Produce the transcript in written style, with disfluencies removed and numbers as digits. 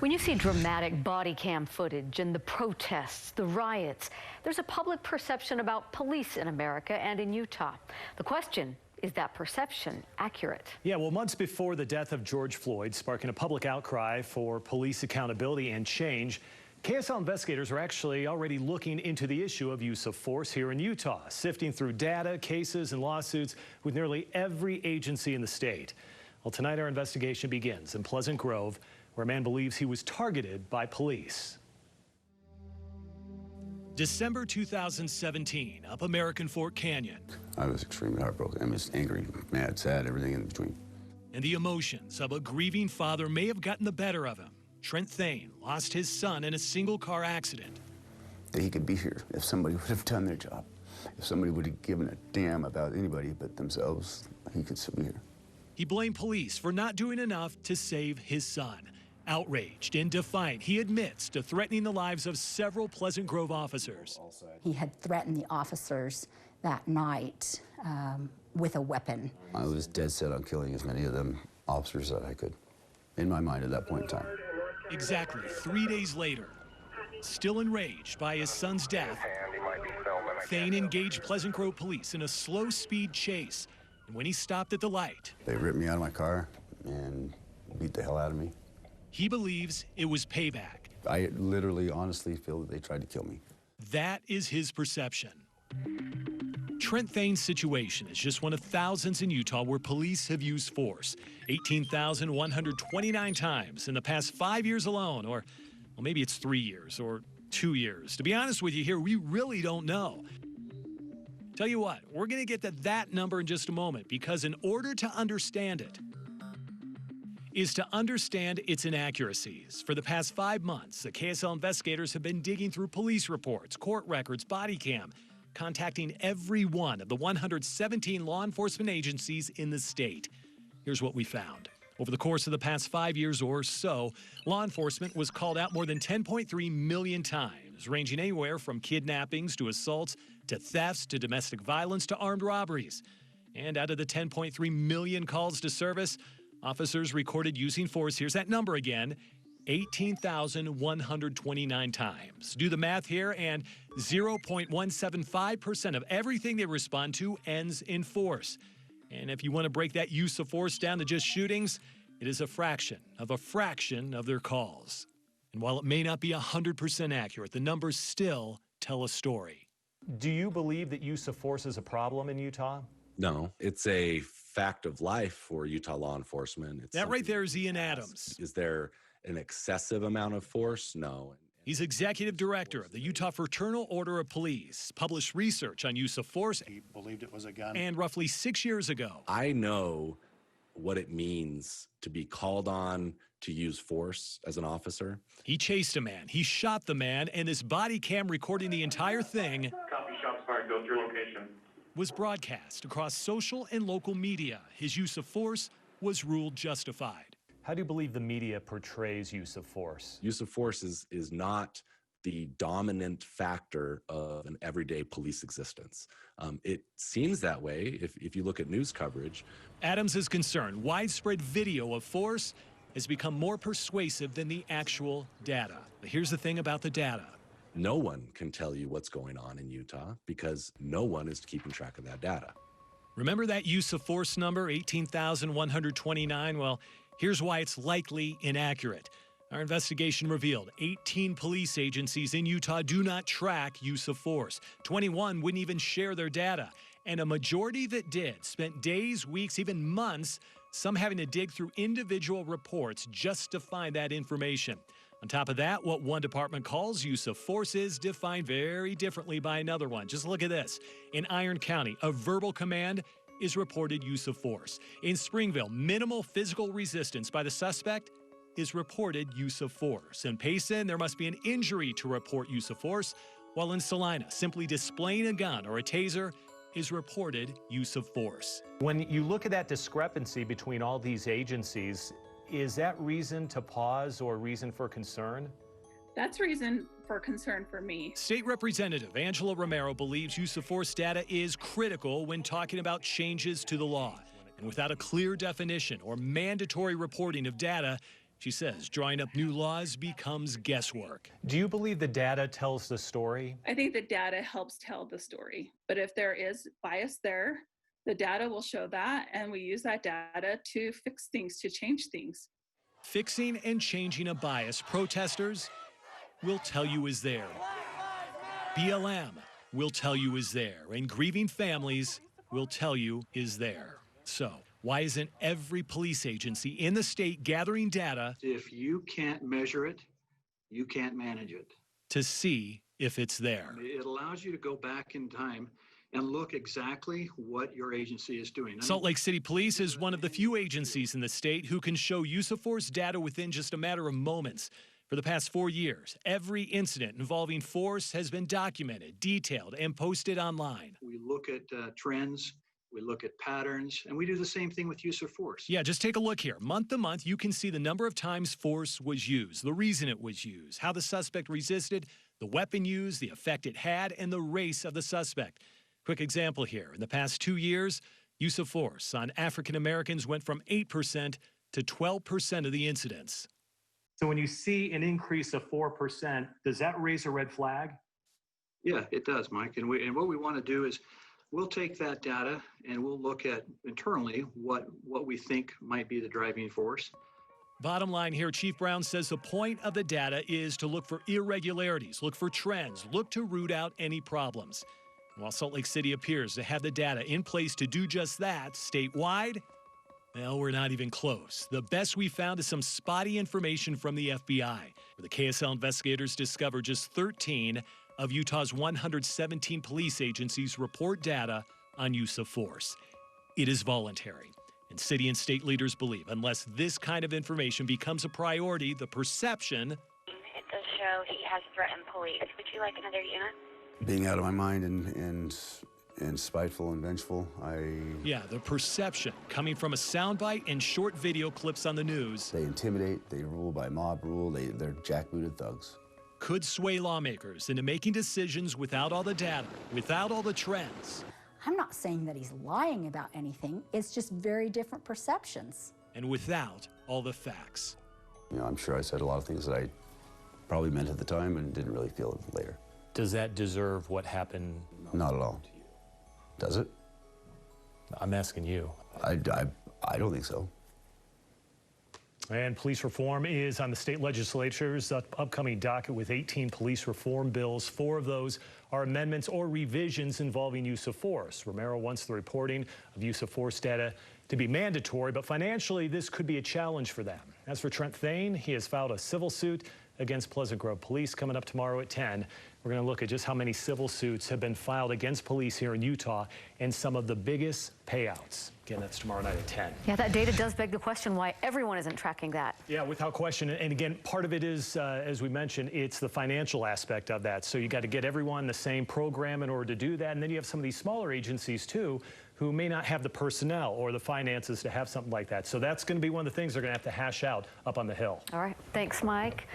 When you see dramatic body cam footage and the protests, the riots, there's a public perception about police in America and in Utah. The question, is that perception accurate? Yeah, well, months before the death of George Floyd, sparking a public outcry for police accountability and change, KSL investigators are actually already looking into the issue of use of force here in Utah, sifting through data, cases, and lawsuits with nearly every agency in the state. Well, tonight our investigation begins in Pleasant Grove, where a man believes he was targeted by police. December 2017, up American Fork Canyon. I was extremely heartbroken. I was angry, mad, sad, everything in between. And the emotions of a grieving father may have gotten the better of him. Trent Thane lost his son in a single-car accident. That he could be here if somebody would have done their job. If somebody would have given a damn about anybody but themselves, he could still be here. He blamed police for not doing enough to save his son. Outraged and defiant, he admits to threatening the lives of several Pleasant Grove officers. He had threatened the officers that night with a weapon. I was dead set on killing as many of them officers that I could, in my mind at that point in time. Exactly 3 days later, still enraged by his son's death, Thane engaged Pleasant Grove police in a slow-speed chase. And when he stopped at the light, they ripped me out of my car and beat the hell out of me. He believes it was payback. I literally, honestly feel that they tried to kill me. That is his perception. Trent Thane's situation is just one of thousands in Utah where police have used force. 18,129 times in the past 5 years alone, or well, maybe it's 3 years or 2 years. To be honest with you here, we really don't know. Tell you what, we're going to get to that number in just a moment, because in order to understand it, is to understand its inaccuracies. For the past 5 months, the KSL investigators have been digging through police reports, court records, body cam, contacting every one of the 117 law enforcement agencies in the state. Here's what we found. Over the course of the past 5 years or so, law enforcement was called out more than 10.3 million times, ranging anywhere from kidnappings to assaults to thefts to domestic violence to armed robberies. And out of the 10.3 million calls to service, officers recorded using force, here's that number again, 18,129 times. Do the math here, and 0.175% of everything they respond to ends in force. And if you want to break that use of force down to just shootings, it is a fraction of their calls. And while it may not be 100% accurate, the numbers still tell a story. Do you believe that use of force is a problem in Utah? No, it's a fact of life for Utah law enforcement. That right there is Ian Adams. Is there an excessive amount of force? No. He's executive director of the Utah Fraternal Order of Police, published research on use of force. He believed it was a gun. And roughly 6 years ago, I know what it means to be called on to use force as an officer. He chased a man, he shot the man, and his body cam recording the entire thing Copy, shots fired, go to your location. Was broadcast across social and local media. His use of force was ruled justified. How do you believe the media portrays use of force? Use of force is not the dominant factor of an everyday police existence. It seems that way if you look at news coverage. Adams is concerned widespread video of force has become more persuasive than the actual data. But here's the thing about the data. No one can tell you what's going on in Utah because no one is keeping track of that data. Remember that use of force number, 18,129? Well, here's why it's likely inaccurate. Our investigation revealed 18 police agencies in Utah do not track use of force. 21 wouldn't even share their data. And a majority that did spent days, weeks, even months, some having to dig through individual reports just to find that information. On top of that, what one department calls use of force is defined very differently by another one. Just look at this. In Iron County, a verbal command is reported use of force. In Springville, minimal physical resistance by the suspect is reported use of force. In Payson, there must be an injury to report use of force, while in Salina, simply displaying a gun or a taser is reported use of force. When you look at that discrepancy between all these agencies, is that reason to pause or reason for concern? That's reason for concern for me. State Representative Angela Romero believes use of force data is critical when talking about changes to the law. And without a clear definition or mandatory reporting of data, She says drawing up new laws becomes guesswork. Do you believe the data tells the story? I think the data helps tell the story. But if there is bias there, the data will show that, and we use that data to fix things, to change things. Fixing and changing a bias protesters will tell you is there. BLM will tell you is there, and grieving families will tell you is there. So why isn't every police agency in the state gathering data If you can't measure it, you can't manage it. to see if it's there? It allows you to go back in time and look exactly what your agency is doing. Salt Lake City Police is one of the few agencies in the state who can show use of force data within just a matter of moments. For the past 4 years, every incident involving force has been documented, detailed, and posted online. We look at trends, we look at patterns, and we do the same thing with use of force. Yeah, just take a look here. Month to month, you can see the number of times force was used, the reason it was used, how the suspect resisted, the weapon used, the effect it had, and the race of the suspect. Quick example here. In the past 2 years, use of force on African Americans went from 8% to 12% of the incidents. So when you see an increase of 4%, does that raise a red flag? Yeah, it does, Mike. And what we want to do is we'll take that data and we'll look at internally what we think might be the driving force. Bottom line here, Chief Brown says the point of the data is to look for irregularities, look for trends, look to root out any problems. While Salt Lake City appears to have the data in place to do just that statewide, well, we're not even close. The best we found is some spotty information from the FBI, where the KSL investigators discovered just 13 of Utah's 117 police agencies report data on use of force. It is voluntary, and city and state leaders believe unless this kind of information becomes a priority, the perception... It does show he has threatened police. Would you like another unit? Being out of my mind and spiteful and vengeful, Yeah, the perception coming from a soundbite and short video clips on the news. They intimidate, they rule by mob rule, they're jackbooted thugs. Could sway lawmakers into making decisions without all the data, without all the trends. I'm not saying that he's lying about anything. It's just very different perceptions. And without all the facts. You know, I'm sure I said a lot of things that I probably meant at the time and didn't really feel it later. Does that deserve what happened? Not at all. Does it? I'm asking you. I don't think so. And police reform is on the state legislature's upcoming docket with 18 police reform bills. 4 of those are amendments or revisions involving use of force. Romero wants the reporting of use of force data to be mandatory, but financially this could be a challenge for them. As for Trent Thane, he has filed a civil suit against Pleasant Grove Police coming up tomorrow at 10. We're going to look at just how many civil suits have been filed against police here in Utah and some of the biggest payouts. Again, that's tomorrow night at 10. Yeah, that data does beg the question why everyone isn't tracking that. Yeah, without question. And again, part of it is, as we mentioned, it's the financial aspect of that. So you got to get everyone the same program in order to do that. And then you have some of these smaller agencies, too, who may not have the personnel or the finances to have something like that. So that's going to be one of the things they're going to have to hash out up on the Hill. All right. Thanks, Mike.